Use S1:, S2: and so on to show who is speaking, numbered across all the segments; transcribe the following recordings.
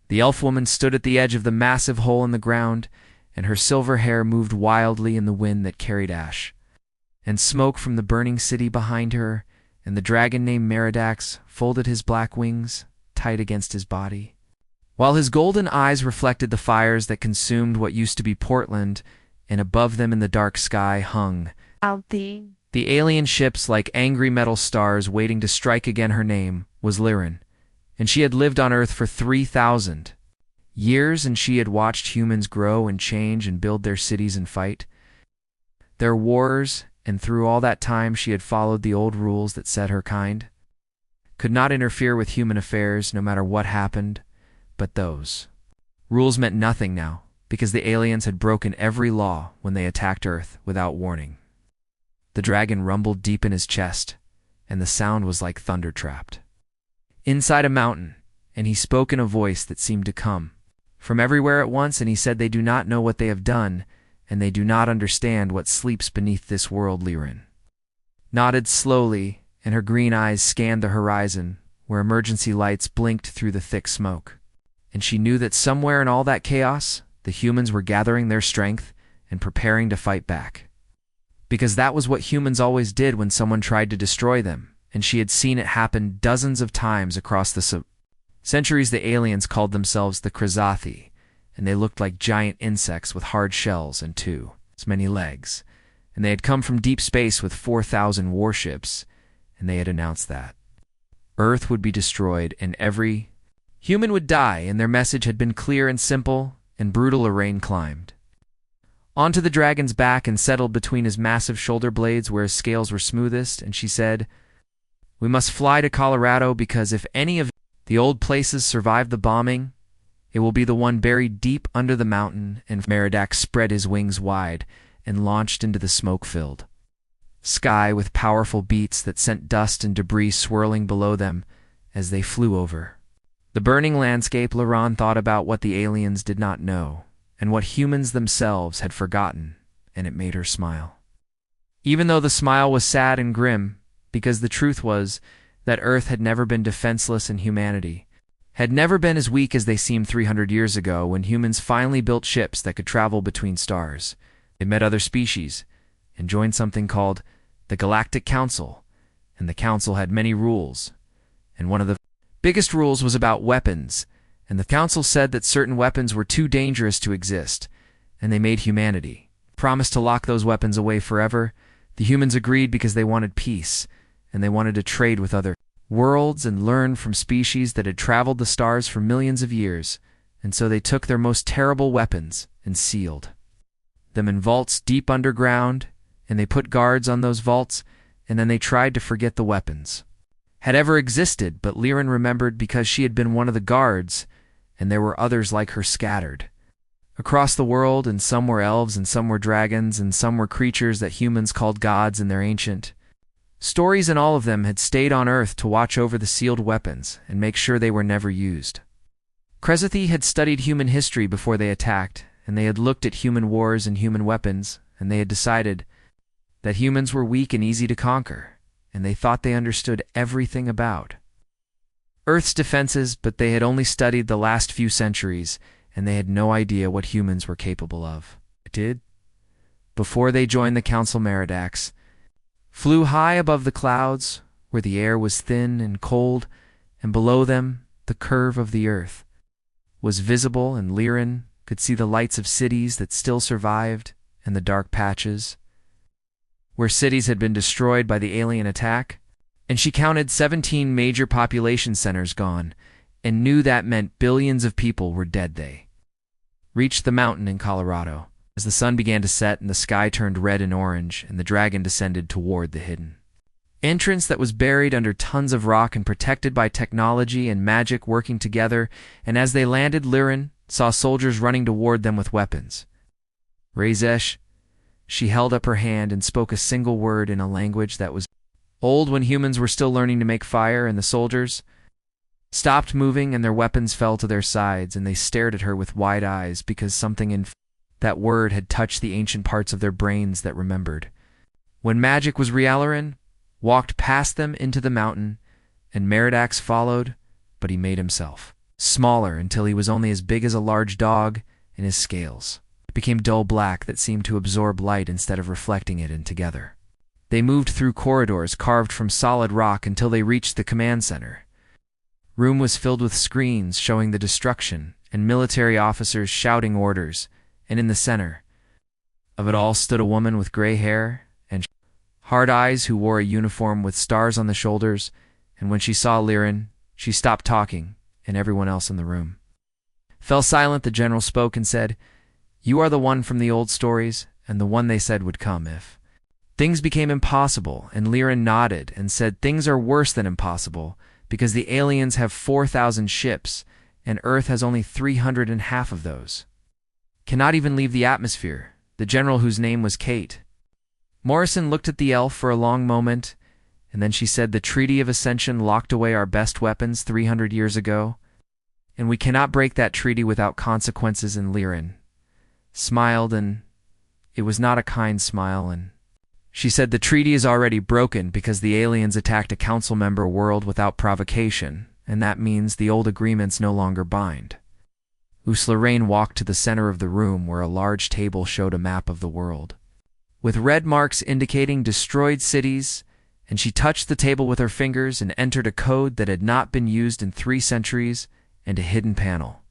S1: The elf woman stood at the edge of the massive hole in the ground, and her silver hair moved wildly in the wind that carried ash and smoke from the burning city behind her, and the dragon named Meridax folded his black wings tight against his body, while his golden eyes reflected the fires that consumed what used to be Portland, and above them in the dark sky hung the alien ships like angry metal stars waiting to strike again. Her name was Liren, and she had lived on Earth for 3,000 years, and she had watched humans grow and change and build their cities and fight their wars, and through all that time she had followed the old rules that said her kind could not interfere with human affairs no matter what happened. But those rules meant nothing now, because the aliens had broken every law when they attacked Earth without warning. The dragon rumbled deep in his chest, and the sound was like thunder trapped inside a mountain, and he spoke in a voice that seemed to come from everywhere at once, and he said, "They do not know what they have done, and they do not understand what sleeps beneath this world." Liren nodded slowly, and her green eyes scanned the horizon, where emergency lights blinked through the thick smoke. And she knew that somewhere in all that chaos, the humans were gathering their strength and preparing to fight back. Because that was what humans always did when someone tried to destroy them, and she had seen it happen dozens of times across the centuries. The aliens called themselves the Krazathi, and they looked like giant insects with hard shells and as many legs. And they had come from deep space with 4,000 warships, and they had announced that Earth would be destroyed and every human would die, and their message had been clear and simple, and brutal. Lorraine climbed onto the dragon's back and settled between his massive shoulder blades where his scales were smoothest, and she said, "We must fly to Colorado, because if any of the old places survive the bombing, it will be the one buried deep under the mountain." And Meridax spread his wings wide and launched into the smoke-filled sky with powerful beats that sent dust and debris swirling below them as they flew over the burning landscape. Liren thought about what the aliens did not know and what humans themselves had forgotten, and it made her smile. Even though the smile was sad and grim, because the truth was that Earth had never been defenseless, and humanity had never been as weak as they seemed 300 years ago when humans finally built ships that could travel between stars. They met other species and joined something called the Galactic Council, and the Council had many rules, and one of the biggest rules was about weapons, and the Council said that certain weapons were too dangerous to exist, and they made humanity promise to lock those weapons away forever. The humans agreed because they wanted peace, and they wanted to trade with other worlds and learn from species that had traveled the stars for millions of years, and so they took their most terrible weapons and sealed them in vaults deep underground, and they put guards on those vaults, and then they tried to forget the weapons had ever existed. But Liren remembered, because she had been one of the guards, and there were others like her scattered across the world, and some were elves, and some were dragons, and some were creatures that humans called gods in their ancient stories, and all of them had stayed on Earth to watch over the sealed weapons and make sure they were never used. Krazathi had studied human history before they attacked, and they had looked at human wars and human weapons, and they had decided that humans were weak and easy to conquer, and they thought they understood everything about Earth's defenses, but they had only studied the last few centuries, and they had no idea what humans were capable of. Before they joined the Council, Meridax flew high above the clouds, where the air was thin and cold, and below them the curve of the Earth was visible, and Liren could see the lights of cities that still survived, and the dark patches where cities had been destroyed by the alien attack. And she counted 17 major population centers gone, and knew that meant billions of people were dead. They reached the mountain in Colorado as the sun began to set and the sky turned red and orange, and the dragon descended toward the hidden entrance that was buried under tons of rock and protected by technology and magic working together. And as they landed, Liren saw soldiers running toward them with weapons. Razesh, she held up her hand and spoke a single word in a language that was old when humans were still learning to make fire, and the soldiers stopped moving and their weapons fell to their sides, and they stared at her with wide eyes, because something in that word had touched the ancient parts of their brains that remembered when magic was real. Liren walked past them into the mountain, and Meridax followed, but he made himself smaller until he was only as big as a large dog, and his scales became dull black that seemed to absorb light instead of reflecting it in together. They moved through corridors carved from solid rock until they reached the command center. Room was filled with screens showing the destruction and military officers shouting orders, and in the center of it all stood a woman with gray hair and hard eyes who wore a uniform with stars on the shoulders, and when she saw Liren, she stopped talking, and everyone else in the room fell silent. The general spoke and said, "You are the one from the old stories, and the one they said would come if things became impossible." And Liren nodded and said, "Things are worse than impossible, because the aliens have 4,000 ships, and Earth has only 300 and half of those. Cannot even leave the atmosphere." The general, whose name was Kate Morrison, looked at the elf for a long moment, and then she said, "The Treaty of Ascension locked away our best weapons 300 years ago, and we cannot break that treaty without consequences." And Liren smiled, and it was not a kind smile, and she said, "The treaty is already broken because the aliens attacked a council member world without provocation, and that means the old agreements no longer bind." Lorraine walked to the center of the room where a large table showed a map of the world, with red marks indicating destroyed cities, and she touched the table with her fingers and entered a code that had not been used in 3 centuries, and a hidden panel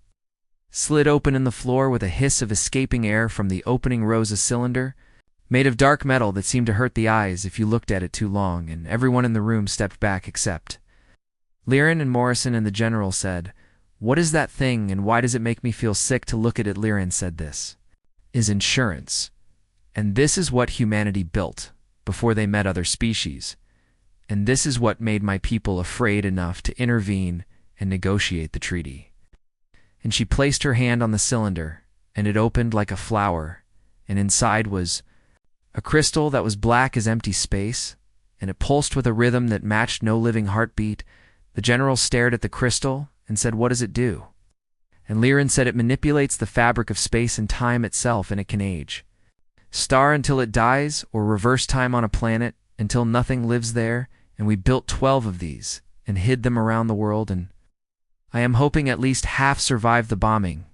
S1: slid open in the floor with a hiss of escaping air from the opening rose. A cylinder made of dark metal that seemed to hurt the eyes if you looked at it too long, and everyone in the room stepped back except Liren and Morrison, and the general said, "What is that thing, and why does it make me feel sick to look at it?" Liren said, "This is insurance, and this is what humanity built before they met other species, and this is what made my people afraid enough to intervene and negotiate the treaty." And she placed her hand on the cylinder, and it opened like a flower, and inside was a crystal that was black as empty space, and it pulsed with a rhythm that matched no living heartbeat. The general stared at the crystal and said, "What does it do?" And Liren said, "It manipulates the fabric of space and time itself, and it can age star until it dies, or reverse time on a planet until nothing lives there, and we built 12 of these and hid them around the world, and I am hoping at least half survived the bombing."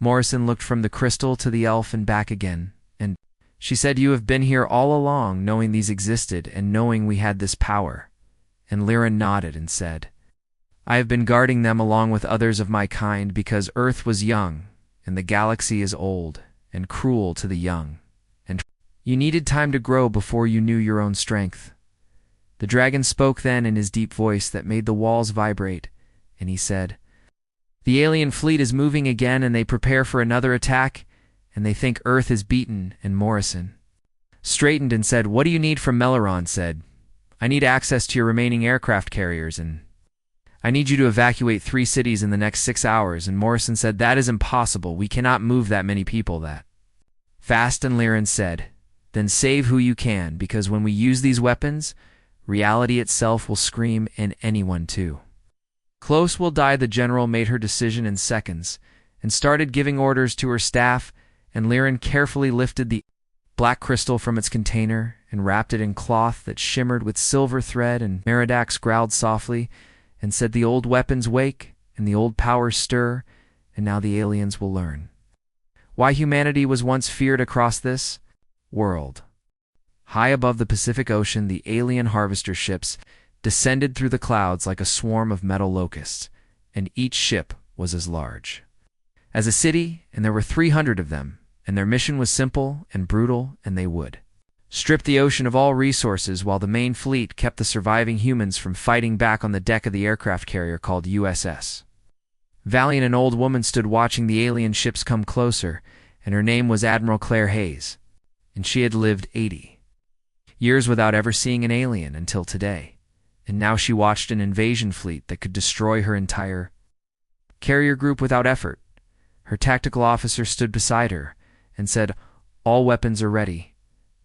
S1: Morrison looked from the crystal to the elf and back again, and she said, "You have been here all along, knowing these existed and knowing we had this power." And Liren nodded and said, "I have been guarding them along with others of my kind because Earth was young, and the galaxy is old and cruel to the young, and you needed time to grow before you knew your own strength." The dragon spoke then in his deep voice that made the walls vibrate, and he said, "The alien fleet is moving again, and they prepare for another attack, and they think Earth is beaten." And Morrison straightened and said, "What do you need from Meleron?" Said, "I need access to your remaining aircraft carriers, and I need you to evacuate 3 cities in the next 6 hours." And Morrison said, "That is impossible. We cannot move that many people that fast." And Liren said, "Then save who you can, because when we use these weapons, reality itself will scream, and anyone too close will die." The general made her decision in seconds and started giving orders to her staff, and Liren carefully lifted the black crystal from its container and wrapped it in cloth that shimmered with silver thread. And Meridax growled softly and said, "The old weapons wake, and the old powers stir, and now the aliens will learn why humanity was once feared across this world." High above the Pacific Ocean, the alien harvester ships descended through the clouds like a swarm of metal locusts, and each ship was as large as a city, and there were 300 of them, and their mission was simple and brutal, and they would strip the ocean of all resources while the main fleet kept the surviving humans from fighting back on the deck of the aircraft carrier called USS Valiant. An old woman stood watching the alien ships come closer, and her name was Admiral Claire Hayes, and she had lived 80 years without ever seeing an alien until today, and now she watched an invasion fleet that could destroy her entire carrier group without effort. Her tactical officer stood beside her and said, "All weapons are ready,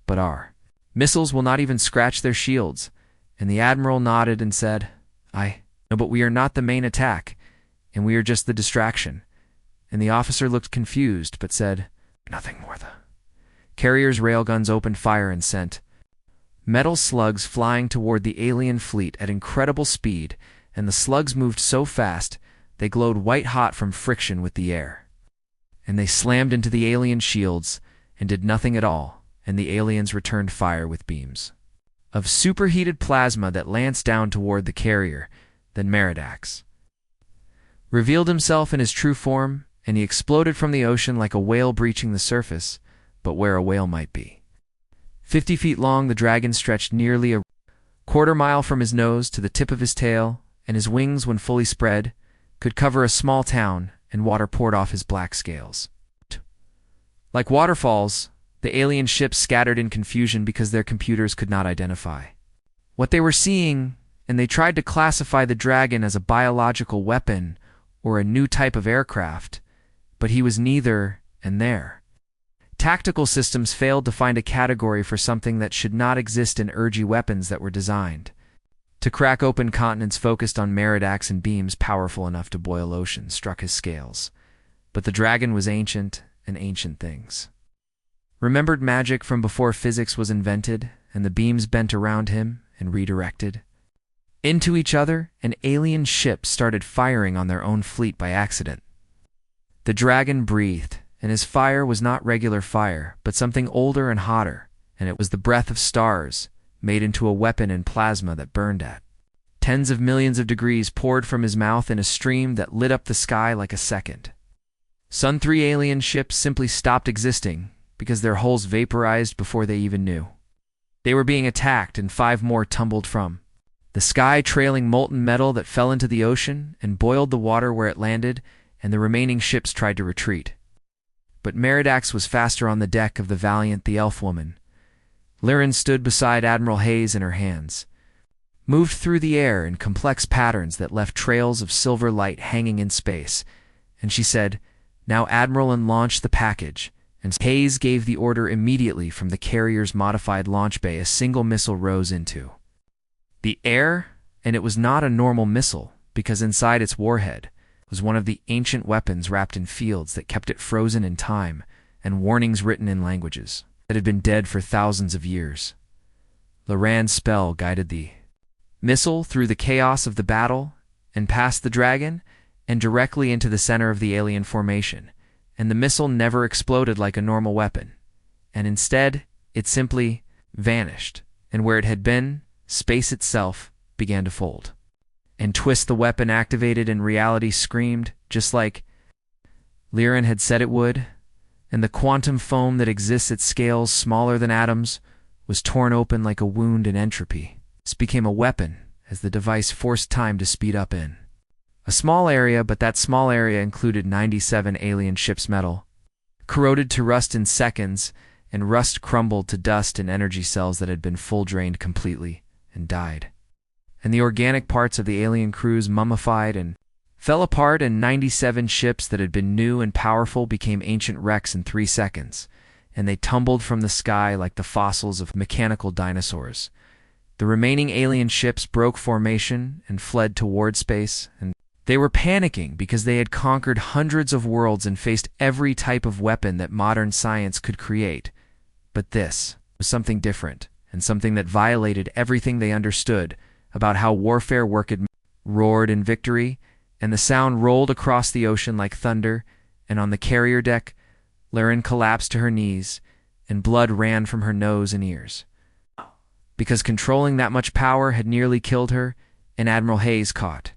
S1: but our missiles will not even scratch their shields." And the admiral nodded and said, "I know, but we are not the main attack, and we are just the distraction." And the officer looked confused, but said, "Nothing more." The carrier's railguns opened fire and sent metal slugs flying toward the alien fleet at incredible speed, and the slugs moved so fast They glowed white-hot from friction with the air. And they slammed into the alien shields and did nothing at all, and the aliens returned fire with beams of superheated plasma that lanced down toward the carrier. Then Meridax revealed himself in his true form, and he exploded from the ocean like a whale breaching the surface, but where a whale might be. 50 feet long, the dragon stretched nearly a quarter-mile from his nose to the tip of his tail, and his wings, when fully spread, could cover a small town, and water poured off his black scales. Like waterfalls, the alien ships scattered in confusion because their computers could not identify what they were seeing, and they tried to classify the dragon as a biological weapon or a new type of aircraft, but he was neither and there. Tactical systems failed to find a category for something that should not exist in urgy weapons that were designed to crack open continents. Focused on Meridax, and beams powerful enough to boil oceans struck his scales. But the dragon was ancient, and ancient things remembered magic from before physics was invented, and the beams bent around him and redirected into each other, and alien ships started firing on their own fleet by accident. The dragon breathed, and his fire was not regular fire, but something older and hotter, and it was the breath of stars, made into a weapon in plasma that burned at tens of millions of degrees, poured from his mouth in a stream that lit up the sky like a second sun. 3 alien ships simply stopped existing because their hulls vaporized before they even knew they were being attacked, and 5 more tumbled from the sky, trailing molten metal that fell into the ocean and boiled the water where it landed, and the remaining ships tried to retreat. But Meridax was faster. On the deck of the Valiant, the elf woman Liren stood beside Admiral Hayes, and her hands moved through the air in complex patterns that left trails of silver light hanging in space, and she said, "Now, Admiral, and launch the package." And Hayes gave the order immediately. From the carrier's modified launch bay, a single missile rose into the air, and it was not a normal missile, because inside its warhead was one of the ancient weapons wrapped in fields that kept it frozen in time, and warnings written in languages that had been dead for thousands of years. Loran's spell guided the missile through the chaos of the battle and past the dragon and directly into the center of the alien formation, and the missile never exploded like a normal weapon, and instead it simply vanished, and where it had been, space itself began to fold and twist. The weapon activated, and reality screamed, just like Liren had said it would, and the quantum foam that exists at scales smaller than atoms was torn open like a wound in entropy. This became a weapon as the device forced time to speed up in a small area, but that small area included 97 alien ships' metal, corroded to rust in seconds, and rust crumbled to dust in energy cells that had been full drained completely and died. And the organic parts of the alien crews mummified and fell apart, and 97 ships that had been new and powerful became ancient wrecks in 3 seconds, and they tumbled from the sky like the fossils of mechanical dinosaurs. The remaining alien ships broke formation and fled toward space, and they were panicking because they had conquered hundreds of worlds and faced every type of weapon that modern science could create. But this was something different, and something that violated everything they understood about how warfare worked. It roared in victory, and the sound rolled across the ocean like thunder, and on the carrier deck, Liren collapsed to her knees, and blood ran from her nose and ears. Because controlling that much power had nearly killed her, and Admiral Hayes caught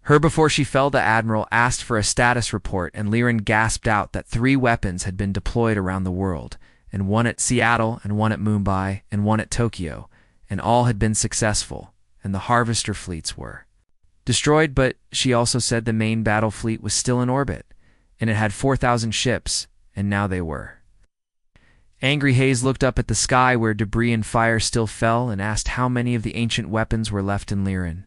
S1: her before she fell. The Admiral asked for a status report, and Liren gasped out that 3 weapons had been deployed around the world, and 1 at Seattle, and 1 at Mumbai, and 1 at Tokyo, and all had been successful, and the harvester fleets were destroyed. But she also said the main battle fleet was still in orbit, and it had 4,000 ships, and now they were. Angry Hayes looked up at the sky where debris and fire still fell, and asked how many of the ancient weapons were left in Liren,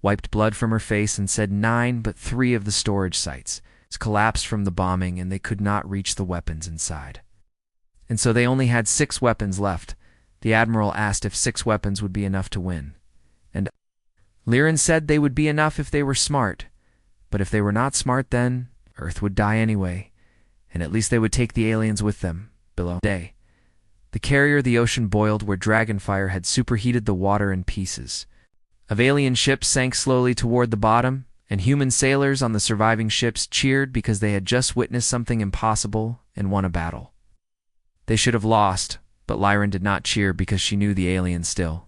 S1: wiped blood from her face, and said 9, but 3 of the storage sites collapsed from the bombing, and they could not reach the weapons inside. And so they only had 6 weapons left. The Admiral asked if 6 weapons would be enough to win, and Liren said they would be enough if they were smart, but if they were not smart, then Earth would die anyway, and at least they would take the aliens with them. Below day, the carrier, the ocean boiled where dragonfire had superheated the water, and pieces of alien ships sank slowly toward the bottom, and human sailors on the surviving ships cheered because they had just witnessed something impossible and won a battle. They should have lost, but Lyran did not cheer because she knew the aliens still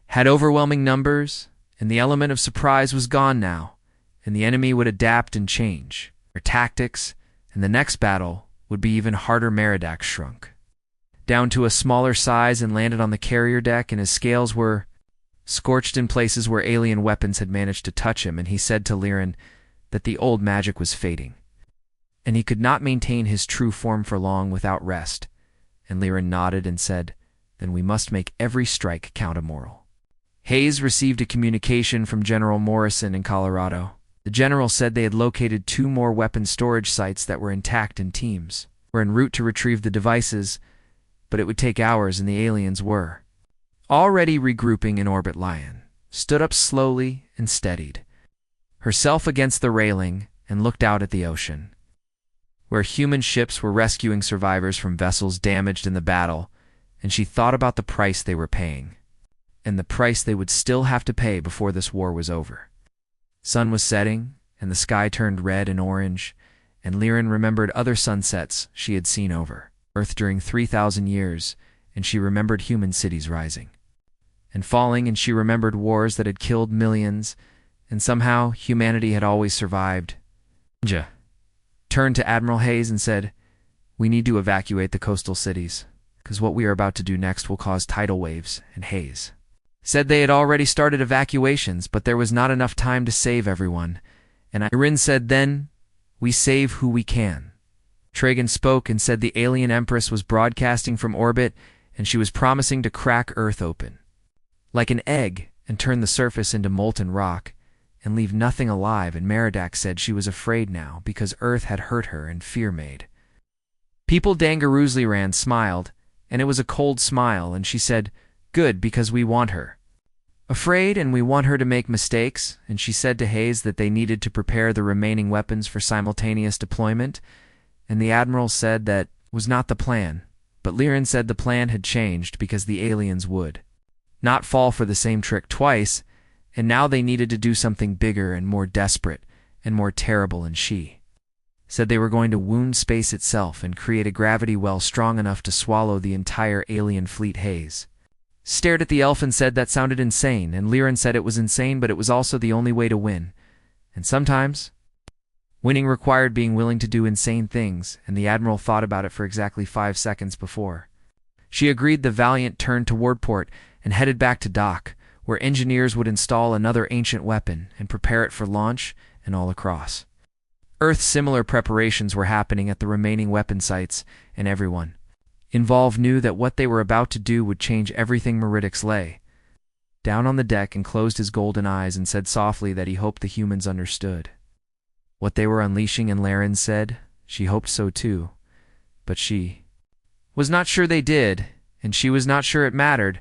S1: had overwhelming numbers, and the element of surprise was gone now, and the enemy would adapt and change their tactics, and the next battle would be even harder. Meriadak shrunk down to a smaller size and landed on the carrier deck, and his scales were scorched in places where alien weapons had managed to touch him, and he said to Lyran that the old magic was fading, and he could not maintain his true form for long without rest. And Lyran nodded and said, "Then we must make every strike count." Immoral. Hayes received a communication from General Morrison in Colorado. The general said they had located 2 more weapon storage sites that were intact, and teams were en route to retrieve the devices, but it would take hours, and the aliens were already regrouping in orbit. Lion stood up slowly and steadied herself against the railing and looked out at the ocean, where human ships were rescuing survivors from vessels damaged in the battle, and she thought about the price they were paying, and the price they would still have to pay before this war was over. Sun was setting, and the sky turned red and orange, and Lyran remembered other sunsets she had seen over Earth during 3,000 years, and she remembered human cities rising and falling, and she remembered wars that had killed millions, and somehow humanity had always survived. Ninja turned to Admiral Hayes and said, "We need to evacuate the coastal cities, because what we are about to do next will cause tidal waves." And Hayes said they had already started evacuations, but there was not enough time to save everyone. And Irin said, "Then we save who we can." Tragan spoke and said the alien Empress was broadcasting from orbit, and she was promising to crack Earth open like an egg and turn the surface into molten rock and leave nothing alive. And Meriadak said she was afraid now because Earth had hurt her, and fear made people. Dangaruzliran smiled, and it was a cold smile, and she said, "Good, because we want her afraid, and we want her to make mistakes." And she said to Hayes that they needed to prepare the remaining weapons for simultaneous deployment, and the Admiral said that was not the plan, but Lyran said the plan had changed because the aliens would not fall for the same trick twice, and now they needed to do something bigger and more desperate and more terrible, and she said they were going to wound space itself and create a gravity well strong enough to swallow the entire alien fleet. Hayes stared at the elf and said that sounded insane, and Lyran said it was insane, but it was also the only way to win, and sometimes winning required being willing to do insane things, and the Admiral thought about it for exactly 5 seconds before she agreed. The Valiant turned toward port and headed back to dock, where engineers would install another ancient weapon and prepare it for launch. And all across Earth, similar preparations were happening at the remaining weapon sites, and everyone involved knew that what they were about to do would change everything. Meriadak lay down on the deck and closed his golden eyes and said softly that he hoped the humans understood what they were unleashing, and Lyran said she hoped so too, but she was not sure they did, and she was not sure it mattered,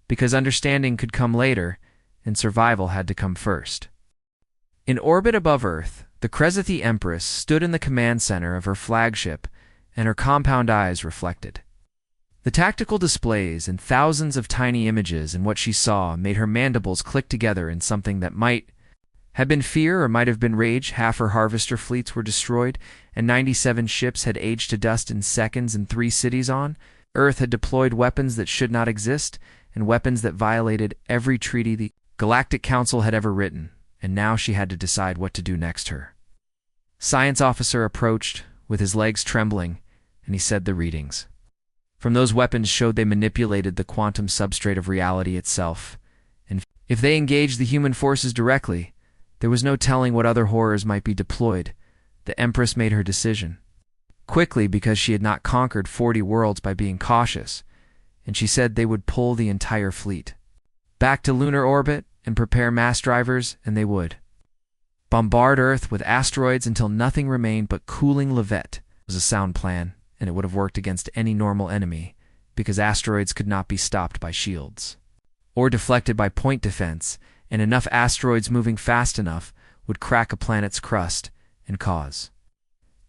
S1: because understanding could come later, and survival had to come first. In orbit above Earth, the Krezethi Empress stood in the command center of her flagship, and her compound eyes reflected the tactical displays and thousands of tiny images, and what she saw made her mandibles click together in something that might have been fear or might have been rage. Half her harvester fleets were destroyed, and 97 ships had aged to dust in seconds, and 3 cities on Earth had deployed weapons that should not exist, and weapons that violated every treaty the Galactic Council had ever written, and now she had to decide what to do next. Her science officer approached, with his legs trembling, and he said the readings from those weapons showed they manipulated the quantum substrate of reality itself, and if they engaged the human forces directly, there was no telling what other horrors might be deployed. The Empress made her decision quickly because she had not conquered 40 worlds by being cautious, and she said they would pull the entire fleet back to lunar orbit and prepare mass drivers, and they would bombard Earth with asteroids until nothing remained but cooling levette. It was a sound plan, and it would have worked against any normal enemy, because asteroids could not be stopped by shields or deflected by point defense, and enough asteroids moving fast enough would crack a planet's crust and cause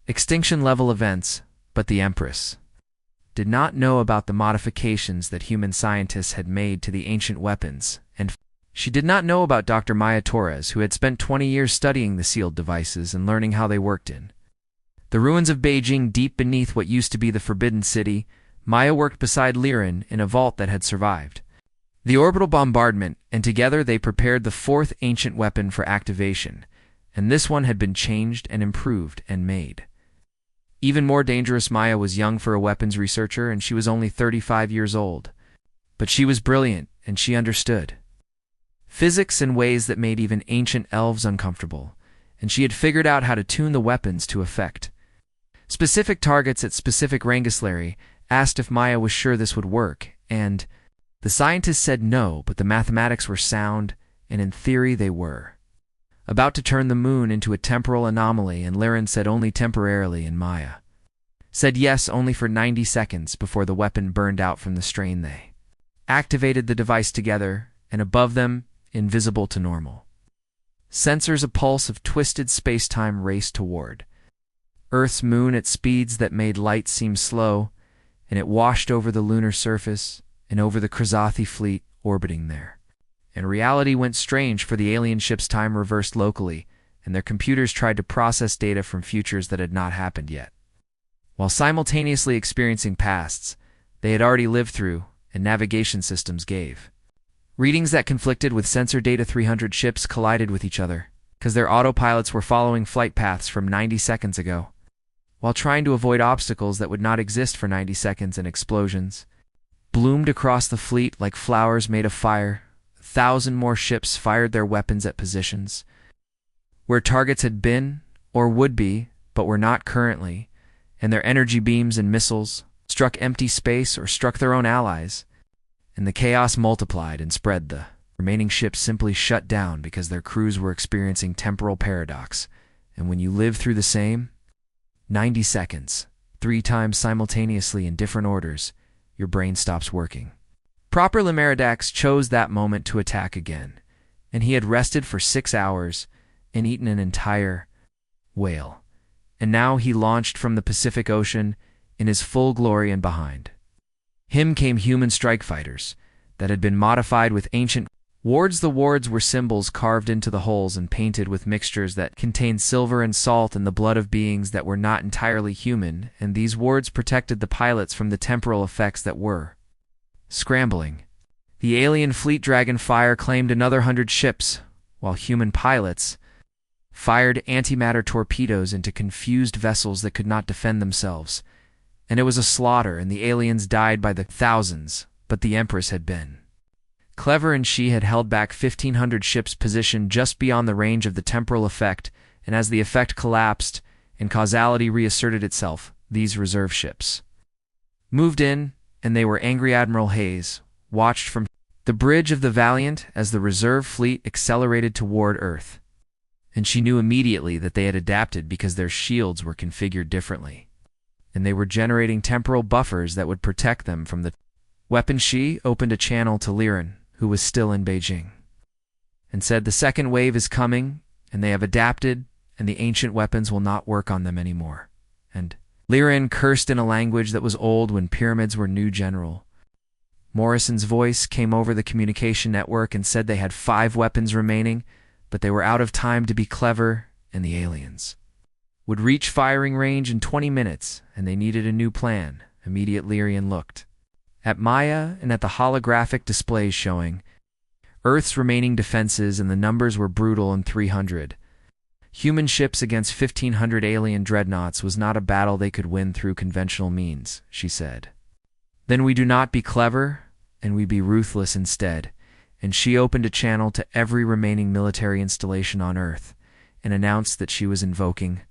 S1: extinction-level events. But the Empress did not know about the modifications that human scientists had made to the ancient weapons, and She did not know about Dr. Maya Torres, who had spent 20 years studying the sealed devices and learning how they worked in the ruins of Beijing, deep beneath what used to be the Forbidden City. Maya worked beside Liren in a vault that had survived the orbital bombardment, and together they prepared the fourth ancient weapon for activation, and this one had been changed and improved and made even more dangerous. Maya was young for a weapons researcher, and she was only 35 years old. But she was brilliant, and she understood physics in ways that made even ancient elves uncomfortable, and she had figured out how to tune the weapons to affect specific targets at specific ranges. Larry asked if Maya was sure this would work, and the scientist said no, but the mathematics were sound, and in theory they were about to turn the moon into a temporal anomaly, and Liren said only temporarily, and Maya said yes, only for 90 seconds before the weapon burned out from the strain. They activated the device together, and above them, invisible to normal sensors, a pulse of twisted space-time raced toward Earth's moon at speeds that made light seem slow, and it washed over the lunar surface and over the Krasathi fleet orbiting there. And reality went strange, for the alien ships' time reversed locally, and their computers tried to process data from futures that had not happened yet, while simultaneously experiencing pasts they had already lived through, and navigation systems gave readings that conflicted with sensor data. 300 ships collided with each other, because their autopilots were following flight paths from 90 seconds ago, while trying to avoid obstacles that would not exist for 90 seconds, and explosions bloomed across the fleet like flowers made of fire. 1,000 more ships fired their weapons at positions where targets had been or would be, but were not currently, and their energy beams and missiles struck empty space or struck their own allies, and the chaos multiplied and spread. The remaining ships simply shut down because their crews were experiencing temporal paradox, and when you live through the same 90 seconds, 3 times simultaneously in different orders, your brain stops working. Proper Limeradax chose that moment to attack again, and he had rested for 6 hours and eaten an entire whale, and now he launched from the Pacific Ocean in his full glory, and behind him came human strike fighters that had been modified with ancient wards. The wards were symbols carved into the holes and painted with mixtures that contained silver and salt and the blood of beings that were not entirely human, and these wards protected the pilots from the temporal effects that were scrambling. The alien fleet dragon fire claimed another 100 ships, while human pilots fired antimatter torpedoes into confused vessels that could not defend themselves. And it was a slaughter, and the aliens died by the thousands, but the Empress had been clever, and she had held back 1,500 ships positioned just beyond the range of the temporal effect, and as the effect collapsed and causality reasserted itself, these reserve ships moved in, and they were angry. Admiral Hayes watched from the bridge of the Valiant as the reserve fleet accelerated toward Earth, and she knew immediately that they had adapted because their shields were configured differently, and they were generating temporal buffers that would protect them from the weapon. She opened a channel to Liren, who was still in Beijing, and said, "The second wave is coming, and they have adapted, and the ancient weapons will not work on them anymore." And Liren cursed in a language that was old when pyramids were new. General Morrison's voice came over the communication network and said they had 5 weapons remaining, but they were out of time to be clever, and the aliens would reach firing range in 20 minutes, and they needed a new plan. Immediately, Liren looked at Maya and at the holographic displays showing Earth's remaining defenses, and the numbers were brutal. And 300 human ships against 1,500 alien dreadnoughts was not a battle they could win through conventional means, she said. "Then we do not be clever, and we be ruthless instead." And she opened a channel to every remaining military installation on Earth and announced that she was invoking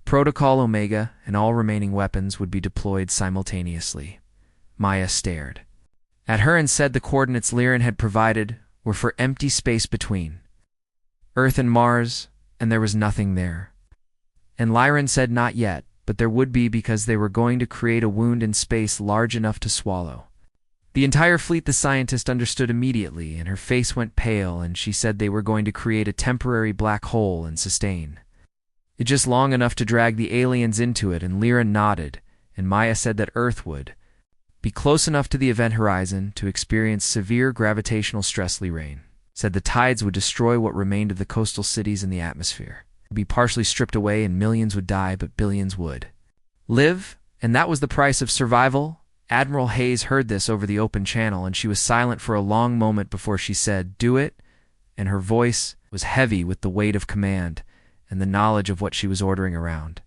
S1: Protocol Omega, and all remaining weapons would be deployed simultaneously. Maya stared at her and said the coordinates Liren had provided were for empty space between Earth and Mars, and there was nothing there. And Liren said not yet, but there would be, because they were going to create a wound in space large enough to swallow the entire fleet. The scientist understood immediately, and her face went pale, and she said they were going to create a temporary black hole and sustain it just long enough to drag the aliens into it. And Liren nodded, and Maya said that Earth would be close enough to the event horizon to experience severe gravitational stress. Liren said the tides would destroy what remained of the coastal cities in the atmosphere. It would be partially stripped away and millions would die, but billions would live, and that was the price of survival. Admiral Hayes heard this over the open channel, and she was silent for a long moment before she said, "Do it," and her voice was heavy with the weight of command and the knowledge of what she was ordering around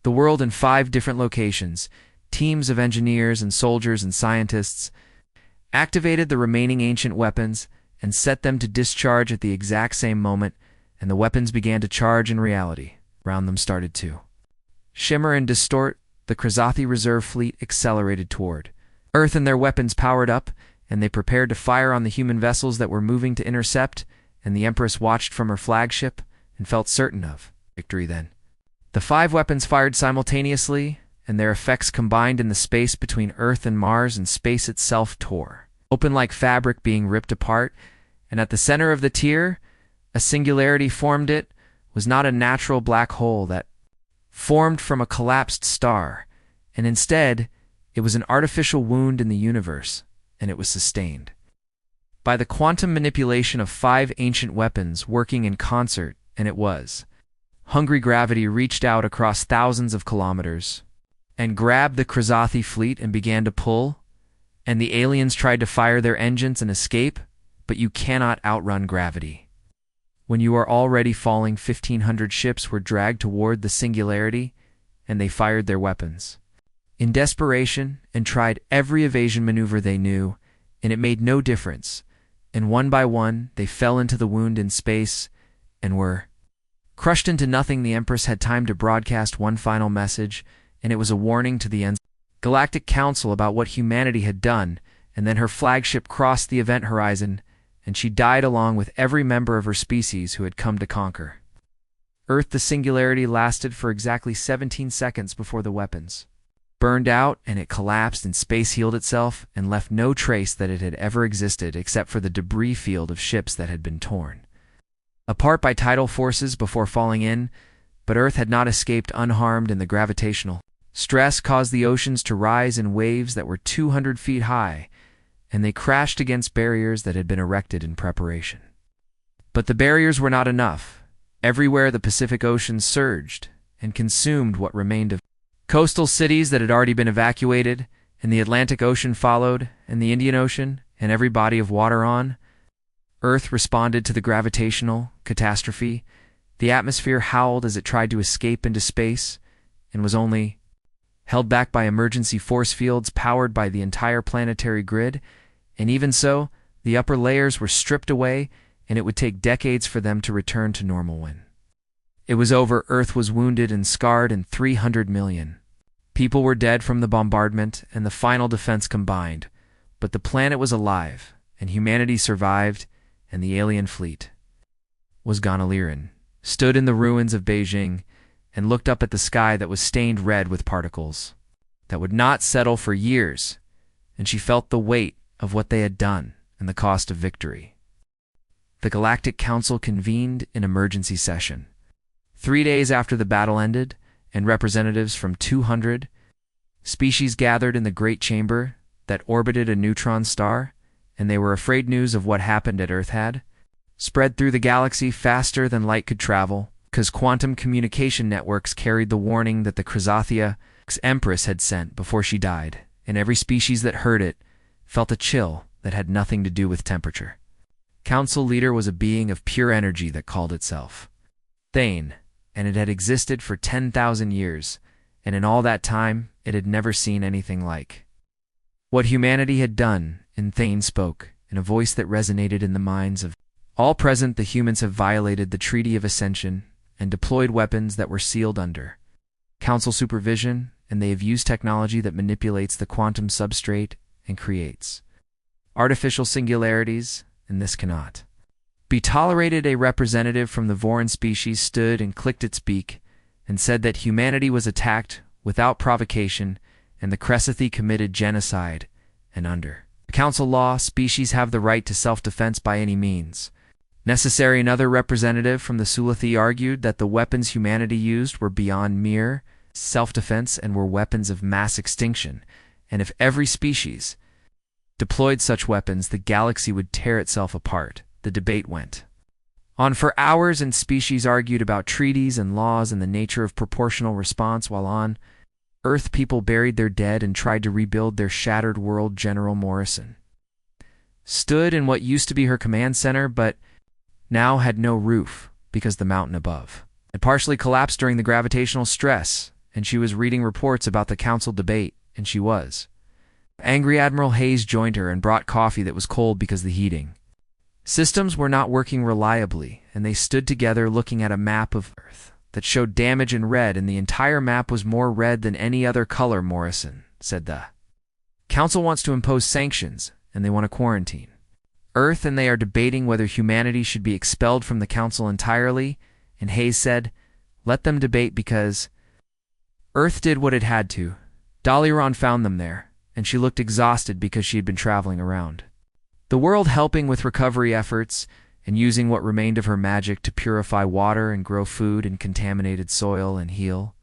S1: the world. In 5 different locations, teams of engineers and soldiers and scientists activated the remaining ancient weapons and set them to discharge at the exact same moment, and the weapons began to charge in reality. Around them started to shimmer and distort. The Krazathi reserve fleet accelerated toward Earth, and their weapons powered up, and they prepared to fire on the human vessels that were moving to intercept, and the Empress watched from her flagship and felt certain of victory then. The 5 weapons fired simultaneously, and their effects combined in the space between Earth and Mars, and space itself tore open like fabric being ripped apart, and at the center of the tier, a singularity formed. It was not a natural black hole that formed from a collapsed star, and instead, it was an artificial wound in the universe, and it was sustained by the quantum manipulation of 5 ancient weapons working in concert, and it was. Hungry gravity reached out across thousands of kilometers and grabbed the Krazathi fleet and began to pull, and the aliens tried to fire their engines and escape, but you cannot outrun gravity. When you are already falling, 1,500 ships were dragged toward the singularity, and they fired their weapons in desperation and tried every evasion maneuver they knew, and it made no difference, and one by one they fell into the wound in space and were crushed into nothing. The Empress had time to broadcast one final message, and it was a warning to the Galactic Council about what humanity had done, and then her flagship crossed the event horizon, and she died along with every member of her species who had come to conquer Earth. The singularity lasted for exactly 17 seconds before the weapons burned out, and it collapsed, and space healed itself and left no trace that it had ever existed except for the debris field of ships that had been torn apart by tidal forces before falling in. But Earth had not escaped unharmed, and the gravitational stress caused the oceans to rise in waves that were 200 feet high, and they crashed against barriers that had been erected in preparation. But the barriers were not enough. Everywhere the Pacific Ocean surged and consumed what remained of coastal cities that had already been evacuated, and the Atlantic Ocean followed, and the Indian Ocean, and every body of water on Earth responded to the gravitational catastrophe. The atmosphere howled as it tried to escape into space, and was only held back by emergency force fields powered by the entire planetary grid, and even so, the upper layers were stripped away, and it would take decades for them to return to normal. When it was over, Earth was wounded and scarred, and 300 million people were dead from the bombardment and the final defense combined, but the planet was alive, and humanity survived, and the alien fleet was gone. Aliran stood in the ruins of Beijing and looked up at the sky that was stained red with particles that would not settle for years, and she felt the weight of what they had done and the cost of victory. The Galactic Council convened an emergency session 3 days after the battle ended, and representatives from 200 species gathered in the Great Chamber that orbited a neutron star, and they were afraid news of what happened at Earth had spread through the galaxy faster than light could travel, because quantum communication networks carried the warning that the Krazathia Empress had sent before she died, and every species that heard it felt a chill that had nothing to do with temperature. Council leader was a being of pure energy that called itself Thane, and it had existed for 10,000 years, and in all that time it had never seen anything like what humanity had done. And Thane spoke in a voice that resonated in the minds of all present. The humans have violated the Treaty of Ascension and deployed weapons that were sealed under Council supervision, and they have used technology that manipulates the quantum substrate and creates artificial singularities, and this cannot be tolerated. A representative from the Voran species stood and clicked its beak and said that humanity was attacked without provocation, and the Kresathi committed genocide, and under Council law, species have the right to self-defense by any means necessary. Another representative from the Sulathi argued that the weapons humanity used were beyond mere self-defense and were weapons of mass extinction, and if every species deployed such weapons, the galaxy would tear itself apart. the debate went on for hours, and species argued about treaties and laws and the nature of proportional response, while on Earth people buried their dead and tried to rebuild their shattered world. General Morrison stood in what used to be her command center, but now had no roof because the mountain above had partially collapsed during the gravitational stress, and she was reading reports about the council debate, and she was angry. Admiral Hayes joined her and brought coffee that was cold because the heating systems were not working reliably, and they stood together looking at a map of Earth that showed damage in red, and the entire map was more red than any other color. Morrison said the council wants to impose sanctions, and they want to quarantine Earth, and they are debating whether humanity should be expelled from the council entirely. And Hayes said, let them debate, because Earth did what it had to. Daliran found them there, and she looked exhausted because she had been traveling around the world helping with recovery efforts and using what remained of her magic to purify water and grow food in contaminated soil and heal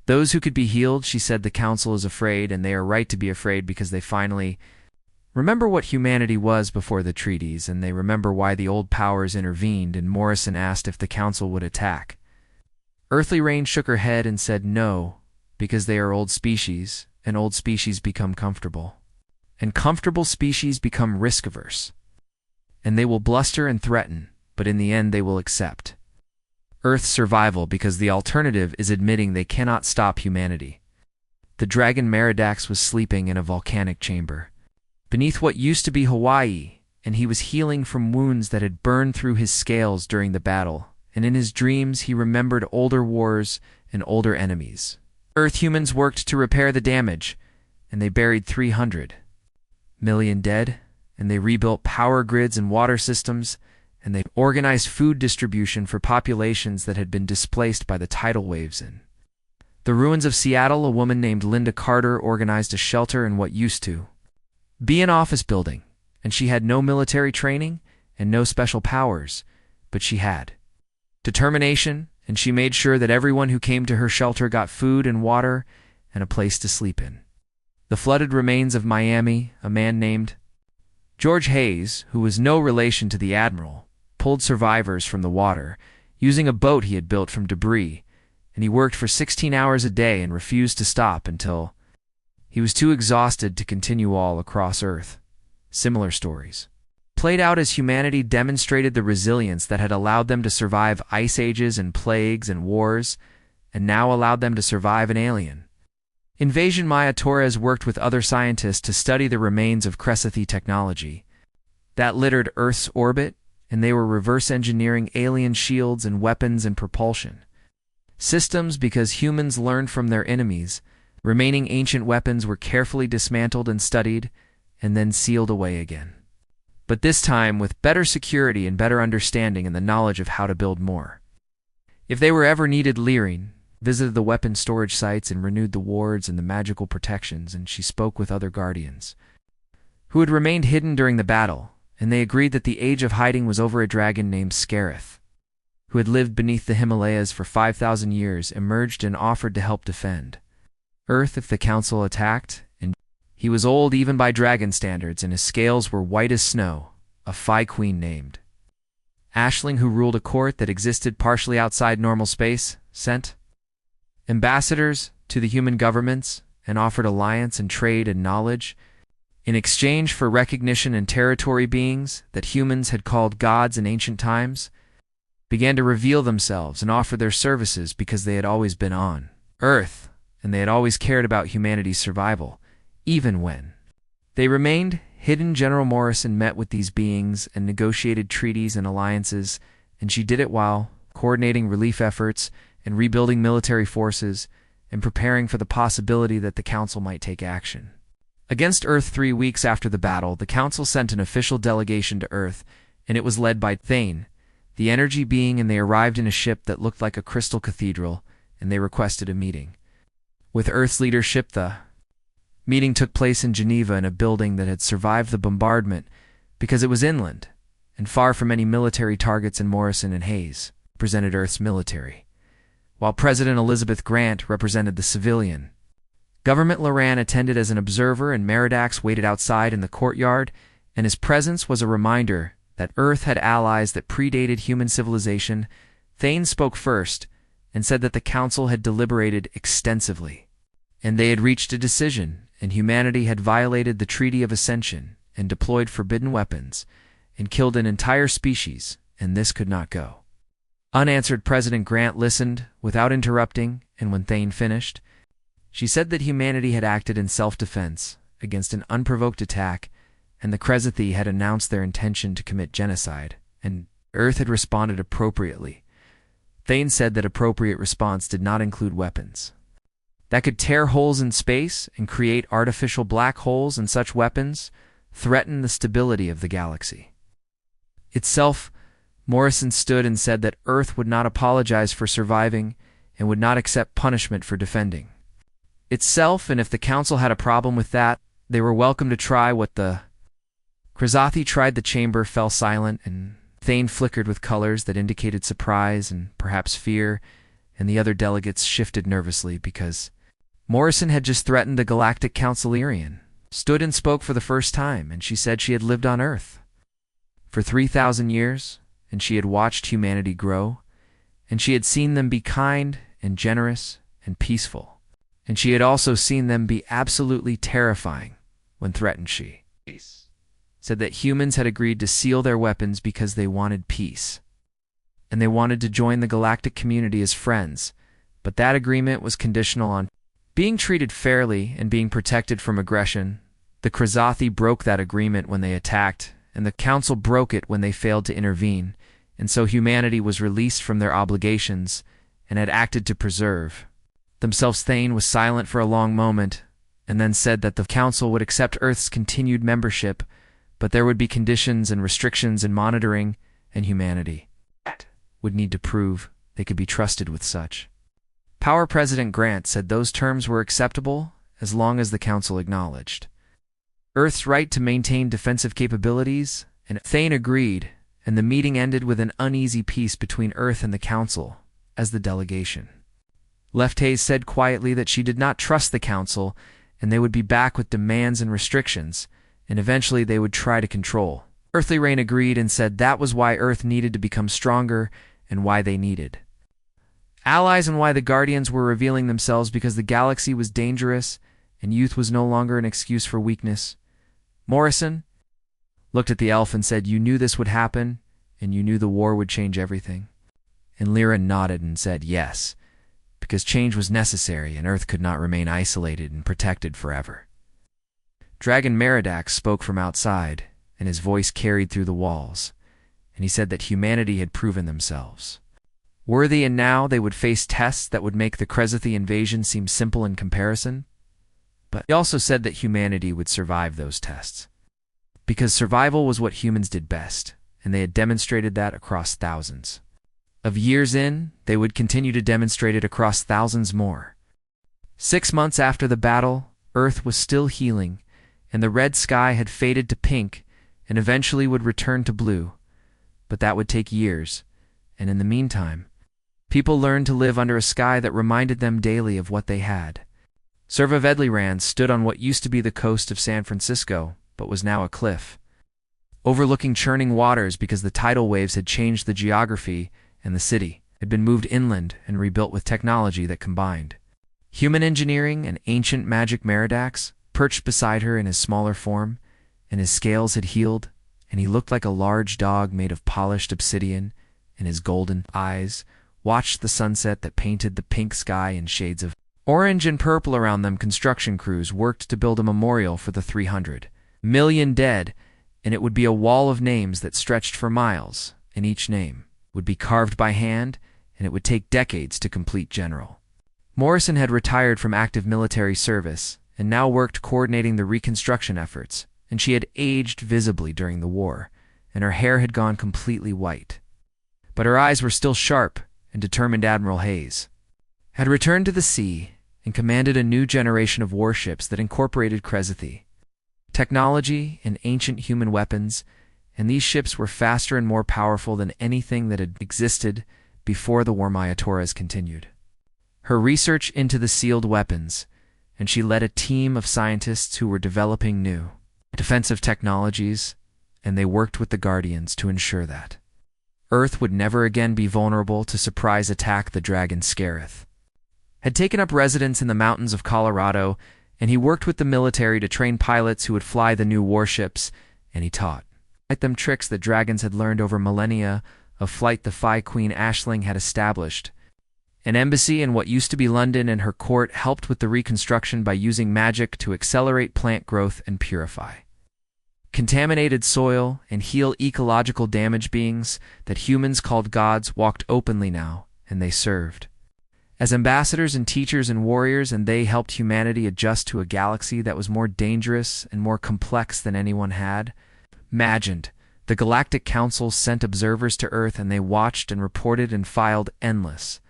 S1: those who could be healed. She said the council is afraid, and they are right to be afraid, because they finally remember what humanity was before the treaties, and they remember why the old powers intervened. And Morrison asked if the council would attack. Earthly Rain shook her head and said no, because they are old species, and old species become comfortable. And comfortable species become risk-averse. And they will bluster and threaten, but in the end they will accept Earth's survival, because the alternative is admitting they cannot stop humanity. The dragon Meridax was sleeping in a volcanic chamber beneath what used to be Hawaii, and he was healing from wounds that had burned through his scales during the battle, and in his dreams he remembered older wars and older enemies. Earth humans worked to repair the damage, and they buried 300 million dead, and they rebuilt power grids and water systems, and they organized food distribution for populations that had been displaced by the tidal waves. In the ruins of Seattle, a woman named Linda Carter organized a shelter in what used to be an office building, and she had no military training and no special powers, but she had determination, and she made sure that everyone who came to her shelter got food and water and a place to sleep in. The flooded remains of Miami, a man named George Hayes, who was no relation to the admiral, pulled survivors from the water using a boat he had built from debris, and he worked for 16 hours a day and refused to stop until he was too exhausted to continue. All across Earth, similar stories played out as humanity demonstrated the resilience that had allowed them to survive ice ages and plagues and wars, and now allowed them to survive an alien invasion. Maya Torres worked with other scientists to study the remains of Crescenthy technology that littered Earth's orbit, and they were reverse engineering alien shields and weapons and propulsion systems, because humans learned from their enemies. Remaining ancient weapons were carefully dismantled and studied, and then sealed away again. But this time with better security and better understanding and the knowledge of how to build more. If they were ever needed, Lyrin visited the weapon storage sites and renewed the wards and the magical protections, and she spoke with other guardians who had remained hidden during the battle, and they agreed that the age of hiding was over. A dragon named Scarith, who had lived beneath the Himalayas for 5,000 years, emerged and offered to help defend Earth if the council attacked, and he was old even by dragon standards, and his scales were white as snow. A Phi queen named Ashling, who ruled a court that existed partially outside normal space, sent ambassadors to the human governments and offered alliance and trade and knowledge in exchange for recognition, and territory beings that humans had called gods in ancient times began to reveal themselves and offer their services, because they had always been on Earth, and they had always cared about humanity's survival, even when they remained hidden. General Morrison met with these beings and negotiated treaties and alliances, and she did it while coordinating relief efforts and rebuilding military forces and preparing for the possibility that the council might take action against Earth. 3 weeks after the battle, the council sent an official delegation to Earth, and it was led by Thane, the energy being, and they arrived in a ship that looked like a crystal cathedral, and they requested a meeting with Earth's leadership. The meeting took place in Geneva in a building that had survived the bombardment because it was inland and far from any military targets, and Morrison and Hayes presented Earth's military, while President Elizabeth Grant represented the civilian government. Loran attended as an observer, and Meridax waited outside in the courtyard, and his presence was a reminder that Earth had allies that predated human civilization, Thane spoke first and said that the Council had deliberated extensively, and they had reached a decision, and humanity had violated the Treaty of Ascension and deployed forbidden weapons and killed an entire species, and this could not go. Unanswered, President Grant listened without interrupting, and when Thane finished, she said that humanity had acted in self-defense against an unprovoked attack, and the Krezathi had announced their intention to commit genocide, and Earth had responded appropriately. Thane said that appropriate response did not include weapons that could tear holes in space and create artificial black holes, and such weapons threaten the stability of the galaxy itself. Morrison stood and said that Earth would not apologize for surviving and would not accept punishment for defending itself, and if the Council had a problem with that, they were welcome to try what the Krezathi tried. The chamber fell silent, and Thane flickered with colors that indicated surprise and perhaps fear, and the other delegates shifted nervously because Morrison had just threatened the Galactic Councilarian, stood and spoke for the first time, and she said she had lived on Earth for 3,000 years, and she had watched humanity grow, and she had seen them be kind and generous and peaceful, and she had also seen them be absolutely terrifying when threatened. She said that humans had agreed to seal their weapons because they wanted peace, and they wanted to join the galactic community as friends, but that agreement was conditional on being treated fairly and being protected from aggression. The Krezathi broke that agreement when they attacked, and the Council broke it when they failed to intervene, and so humanity was released from their obligations and had acted to preserve themselves. Thane was silent for a long moment, and then said that the Council would accept Earth's continued membership, but there would be conditions and restrictions in monitoring, and humanity would need to prove they could be trusted with such power. President Grant said those terms were acceptable as long as the Council acknowledged Earth's right to maintain defensive capabilities, and Thane agreed, and the meeting ended with an uneasy peace between Earth and the Council as the delegation left. Hayes said quietly that she did not trust the Council, and they would be back with demands and restrictions, and eventually they would try to control. Earthly Rain agreed and said that was why Earth needed to become stronger and why they needed allies, and why the Guardians were revealing themselves, because the galaxy was dangerous and youth was no longer an excuse for weakness. Morrison looked at the elf and said, "You knew this would happen, and you knew the war would change everything." And Lyra nodded and said yes, because change was necessary and Earth could not remain isolated and protected forever. Dragon Meridax spoke from outside, and his voice carried through the walls, and he said that humanity had proven themselves worthy, and now they would face tests that would make the Krezathi invasion seem simple in comparison. But he also said that humanity would survive those tests, because survival was what humans did best, and they had demonstrated that across thousands of years. They would continue to demonstrate it across thousands more. 6 months after the battle, Earth was still healing, and the red sky had faded to pink and eventually would return to blue, but that would take years, and in the meantime, people learned to live under a sky that reminded them daily of what they had. Serva Vedliran stood on what used to be the coast of San Francisco, but was now a cliff, overlooking churning waters because the tidal waves had changed the geography, and the city had been moved inland and rebuilt with technology that combined human engineering and ancient magic. Meridax perched beside her in his smaller form, and his scales had healed, and he looked like a large dog made of polished obsidian, and his golden eyes watched the sunset that painted the pink sky in shades of orange and purple around them. Construction crews worked to build a memorial for the 300 million dead, and it would be a wall of names that stretched for miles, and each name would be carved by hand, and it would take decades to complete. General Morrison had retired from active military service and now worked coordinating the reconstruction efforts, and she had aged visibly during the war, and her hair had gone completely white. But her eyes were still sharp and determined. Admiral Hayes had returned to the sea and commanded a new generation of warships that incorporated Krezathi technology and ancient human weapons, and these ships were faster and more powerful than anything that had existed before the war. Maya Torres continued her research into the sealed weapons, and she led a team of scientists who were developing new defensive technologies, and they worked with the Guardians to ensure that Earth would never again be vulnerable to surprise attack. The dragon Scarith had taken up residence in the mountains of Colorado, and he worked with the military to train pilots who would fly the new warships, and he taught them tricks that dragons had learned over millennia of flight. The Phi Queen Aisling had established an embassy in what used to be London, and her court helped with the reconstruction by using magic to accelerate plant growth and purify contaminated soil and heal ecological damage. Beings that humans called gods walked openly now, and they served as ambassadors and teachers and warriors, and they helped humanity adjust to a galaxy that was more dangerous and more complex than anyone had imagined. The Galactic Council sent observers to Earth, and they watched and reported and filed endless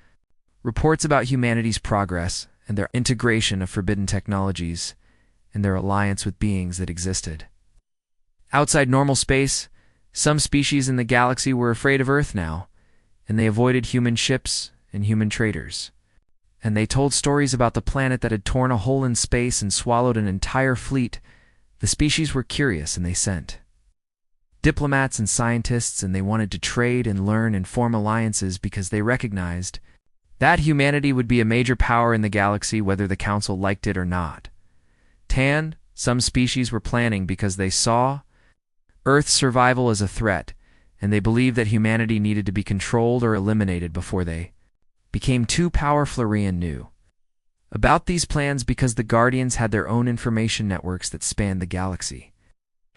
S1: reports about humanity's progress and their integration of forbidden technologies and their alliance with beings that existed outside normal space. Some species in the galaxy were afraid of Earth now, and they avoided human ships and human traders. And they told stories about the planet that had torn a hole in space and swallowed an entire fleet. The species were curious, and they sent diplomats and scientists, and they wanted to trade and learn and form alliances because they recognized that humanity would be a major power in the galaxy whether the Council liked it or not. Some species were planning because they saw Earth's survival as a threat, and they believed that humanity needed to be controlled or eliminated before they became too powerful. Florian knew about these plans because the Guardians had their own information networks that spanned the galaxy,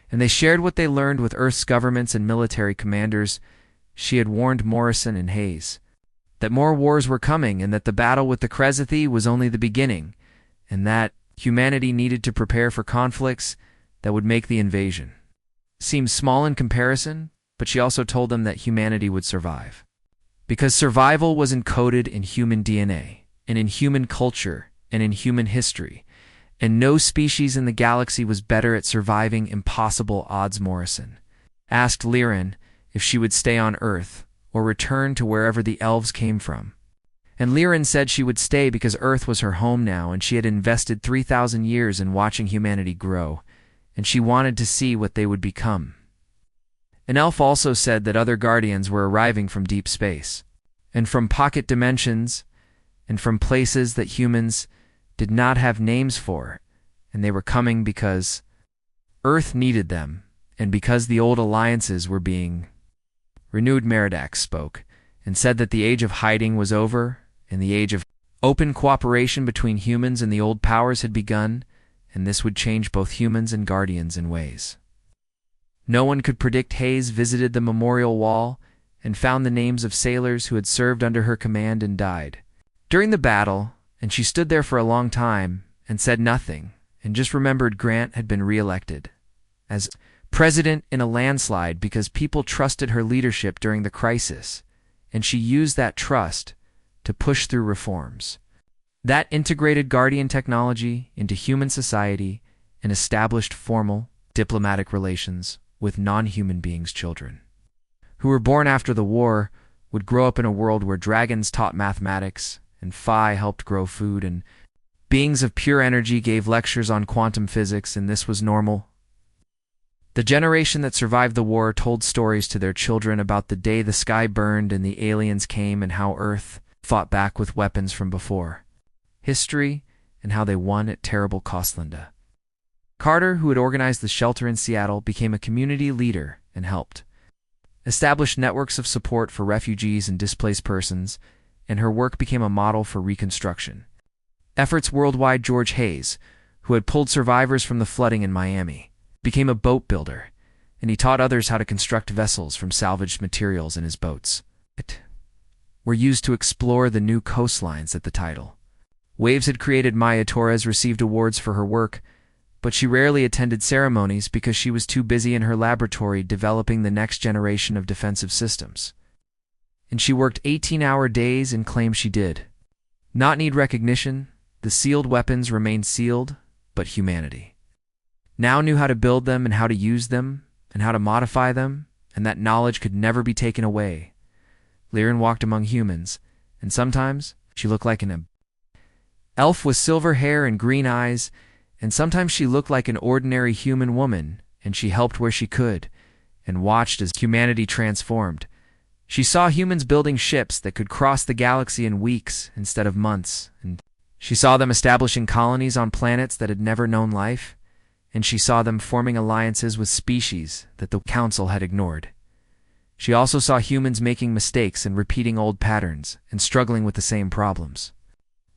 S1: and they shared what they learned with Earth's governments and military commanders. She had warned Morrison and Hayes that more wars were coming, and that the battle with the Krezethi was only the beginning, and that humanity needed to prepare for conflicts that would make the invasion seem small in comparison. But she also told them that humanity would survive because survival was encoded in human DNA and in human culture and in human history, and no species in the galaxy was better at surviving impossible odds. Morrison asked Liren if she would stay on Earth or return to wherever the elves came from, and Liren said she would stay because Earth was her home now, and she had invested 3,000 years in watching humanity grow, and she wanted to see what they would become. An elf also said that other Guardians were arriving from deep space, and from pocket dimensions, and from places that humans did not have names for, and they were coming because Earth needed them, and because the old alliances were being renewed. Meridax spoke, and said that the age of hiding was over, and the age of open cooperation between humans and the old powers had begun, and this would change both humans and Guardians in ways no one could predict. Hayes visited the memorial wall and found the names of sailors who had served under her command and died during the battle, and she stood there for a long time and said nothing, and just remembered Grant had been re-elected as president in a landslide because people trusted her leadership during the crisis, and she used that trust to push through reforms that integrated Guardian technology into human society and established formal diplomatic relations with non-human beings. Children who were born after the war would grow up in a world where dragons taught mathematics, and Phi helped grow food, and beings of pure energy gave lectures on quantum physics, and this was normal. The generation that survived the war told stories to their children about the day the sky burned and the aliens came, and how Earth fought back with weapons from before history, and how they won at terrible cost. Linda Carter, who had organized the shelter in Seattle, became a community leader and helped establish networks of support for refugees and displaced persons, and her work became a model for reconstruction efforts worldwide. George Hayes, who had pulled survivors from the flooding in Miami, became a boat builder, and he taught others how to construct vessels from salvaged materials in his boats. Were used to explore the new coastlines at the tidal waves had created. Maya Torres received awards for her work, but she rarely attended ceremonies because she was too busy in her laboratory developing the next generation of defensive systems. And she worked 18-hour days and claimed she did not need recognition. The sealed weapons remained sealed, but humanity now knew how to build them and how to use them and how to modify them, and that knowledge could never be taken away. Liren walked among humans, and sometimes she looked like an elf with silver hair and green eyes, and sometimes she looked like an ordinary human woman, and she helped where she could, and watched as humanity transformed. She saw humans building ships that could cross the galaxy in weeks instead of months, and she saw them establishing colonies on planets that had never known life, and she saw them forming alliances with species that the Council had ignored. She also saw humans making mistakes and repeating old patterns and struggling with the same problems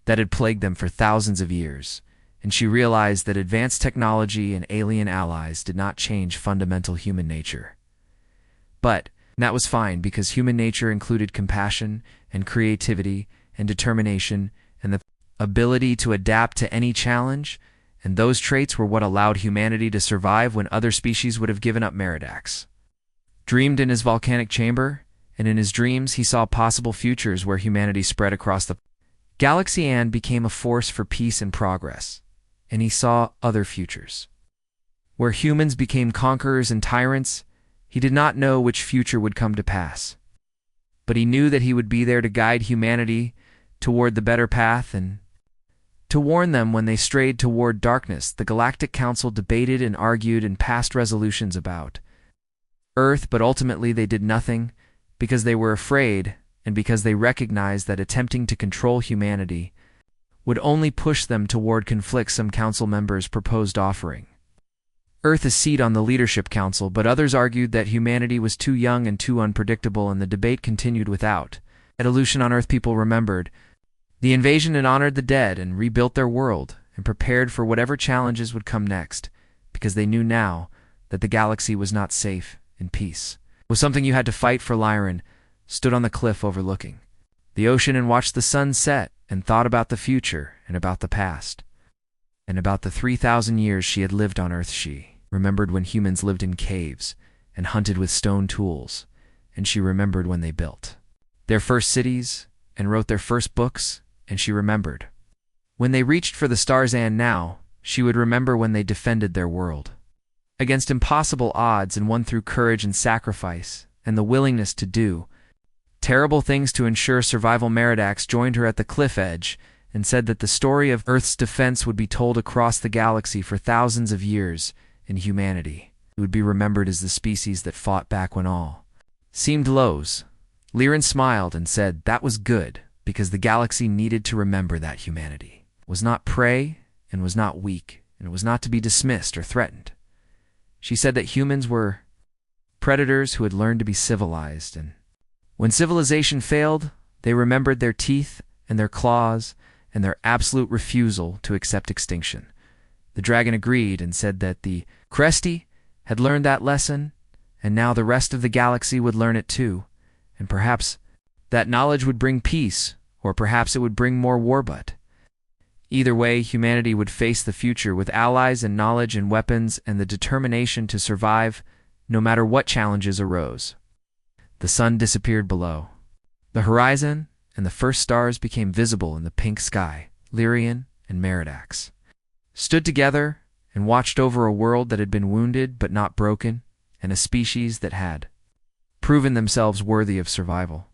S1: that had plagued them for thousands of years, and she realized that advanced technology and alien allies did not change fundamental human nature. But that was fine, because human nature included compassion and creativity and determination and the ability to adapt to any challenge, and those traits were what allowed humanity to survive when other species would have given up. Meridax dreamed in his volcanic chamber, and in his dreams he saw possible futures where humanity spread across the galaxy and became a force for peace and progress. And he saw other futures where humans became conquerors and tyrants. He did not know which future would come to pass, but he knew that he would be there to guide humanity toward the better path and to warn them when they strayed toward darkness. The Galactic Council debated and argued and passed resolutions about Earth, but ultimately they did nothing because they were afraid and because they recognized that attempting to control humanity would only push them toward conflict. Some council members proposed offering Earth a seat on the Leadership Council, but others argued that humanity was too young and too unpredictable, and the debate continued without resolution on Earth. People remembered the invasion and honored the dead and rebuilt their world and prepared for whatever challenges would come next, because they knew now that the galaxy was not safe and peace was something you had to fight for. Lyran stood on the cliff overlooking the ocean and watched the sun set and thought about the future and about the past and about the 3,000 years she had lived on Earth. She remembered when humans lived in caves and hunted with stone tools, and she remembered when they built their first cities and wrote their first books, and she remembered when they reached for the stars, and now she would remember when they defended their world against impossible odds and won through courage and sacrifice and the willingness to do terrible things to ensure survival. Meridax joined her at the cliff edge and said that the story of Earth's defense would be told across the galaxy for thousands of years, and humanity would be remembered as the species that fought back when all seemed lows. Lyran smiled and said that was good, because the galaxy needed to remember that humanity was not prey and was not weak, and it was not to be dismissed or threatened. She said that humans were predators who had learned to be civilized, and when civilization failed, they remembered their teeth and their claws and their absolute refusal to accept extinction. The dragon agreed and said that the Cresti had learned that lesson, and now the rest of the galaxy would learn it too, and perhaps that knowledge would bring peace, or perhaps it would bring more war. But either way, humanity would face the future with allies and knowledge and weapons and the determination to survive no matter what challenges arose. The sun disappeared below the horizon, and the first stars became visible in the pink sky. Lyrian and Meridax stood together and watched over a world that had been wounded but not broken, and a species that had proven themselves worthy of survival.